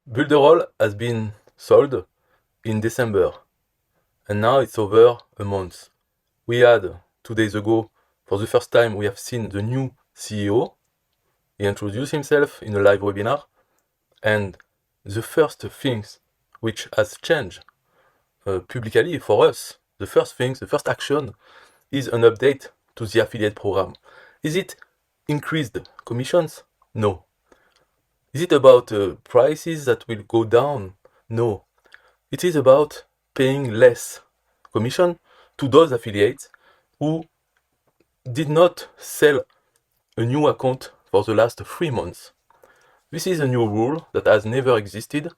Builderall has been sold in December, and now it's over a month. We had 2 days ago, for the first time, we have seen the new CEO. He introduced himself in a live webinar, and the first things which has changed publicly for us, the first action is an update to the affiliate program. Is it increased commissions? No. Is it about prices that will go down? No. It is about paying less commission to those affiliates who did not sell a new account for the last 3 months. This is a new rule that has never existed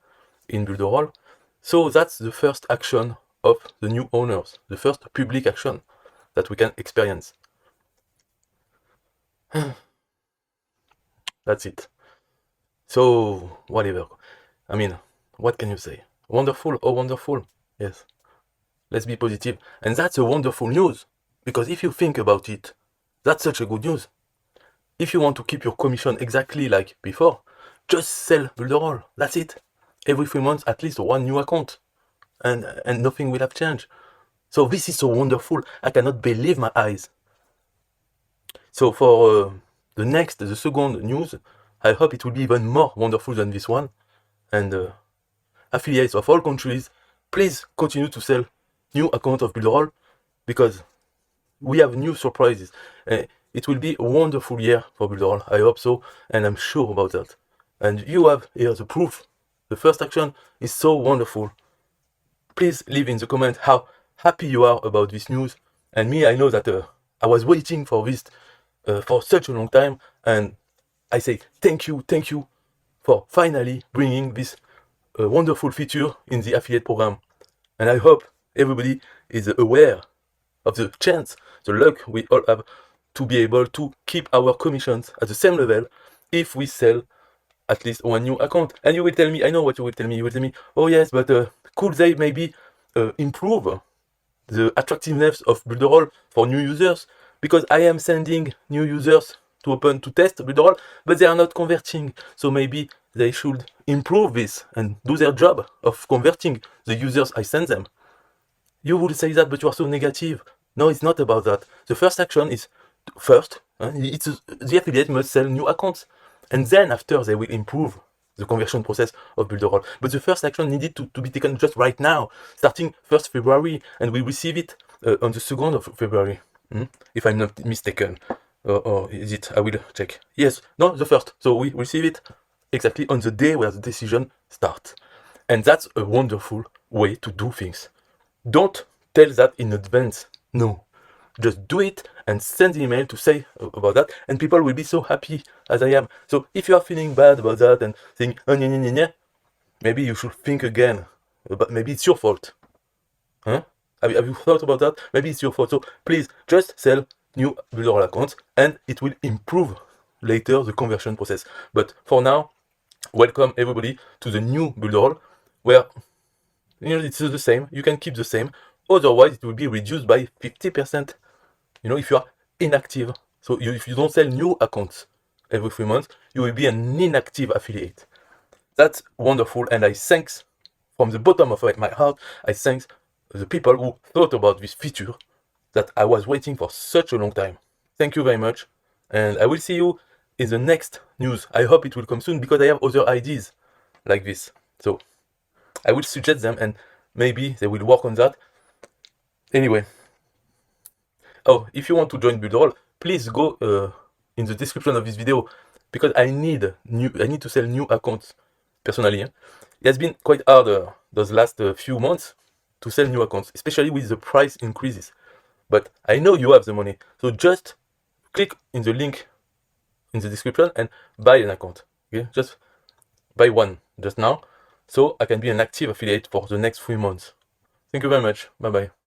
in Builderall. So that's the first action of the new owners, the first public action that we can experience. That's it. So, whatever. I mean, what can you say? Wonderful, oh wonderful. Yes. Let's be positive. And that's a wonderful news. Because if you think about it, that's such a good news. If you want to keep your commission exactly like before, just sell Builderall. That's it. Every 3 months, at least one new account. And nothing will have changed. So this is so wonderful. I cannot believe my eyes. So for the second news, I hope it will be even more wonderful than this one. And affiliates of all countries, please continue to sell new account of Builderall, because we have new surprises. It will be a wonderful year for Builderall. I hope so, and I'm sure about that. And you have here the proof. The first action is so wonderful. Please leave in the comment how happy you are about this news. And me, I know that I was waiting for this for such a long time, and I say thank you for finally bringing this wonderful feature in the affiliate program. And I hope everybody is aware of the chance, the luck we all have to be able to keep our commissions at the same level if we sell at least one new account. And you will tell me, I know what you will tell me. You will tell me, oh yes, but could they maybe improve the attractiveness of Builderall for new users? Because I am sending new users to test Builderall, but they are not converting. So maybe they should improve this and do their job of converting the users I send them. You will say that, but you are so negative. No, it's not about that. The first action is the affiliate must sell new accounts, and then after they will improve the conversion process of Builderall. But the first action needed to be taken just right now, starting 1st February, and we receive it on the 2nd of February, if I'm not mistaken. Or is it? I will check. Yes, no, the 1st. So we receive it exactly on the day where the decision starts. And that's a wonderful way to do things. Don't tell that in advance. No. Just do it and send the email to say about that, and people will be so happy as I am. So if you are feeling bad about that and saying, oh, maybe you should think again. But maybe it's your fault. Huh? Have you thought about that? Maybe it's your fault. So please just sell new Builderall accounts, and it will improve later the conversion process. But for now, welcome everybody to the new Builderall, where it's the same. You can keep the same. Otherwise, it will be reduced by 50%. If you are inactive. So if you don't sell new accounts every 3 months, you will be an inactive affiliate. That's wonderful, and I thanks from the bottom of my heart. I thanks the people who thought about this feature that I was waiting for such a long time. Thank you very much, and I will see you in the next news. I hope it will come soon, because I have other ideas like this. So I will suggest them, and maybe they will work on that. Anyway. Oh, if you want to join Builderall, please go in the description of this video, because I need to sell new accounts personally. It has been quite hard those last few months to sell new accounts, especially with the price increases. But I know you have the money, so just click in the link in the description and buy an account. Okay, just buy one just now, so I can be an active affiliate for the next 3 months. Thank you very much. Bye bye.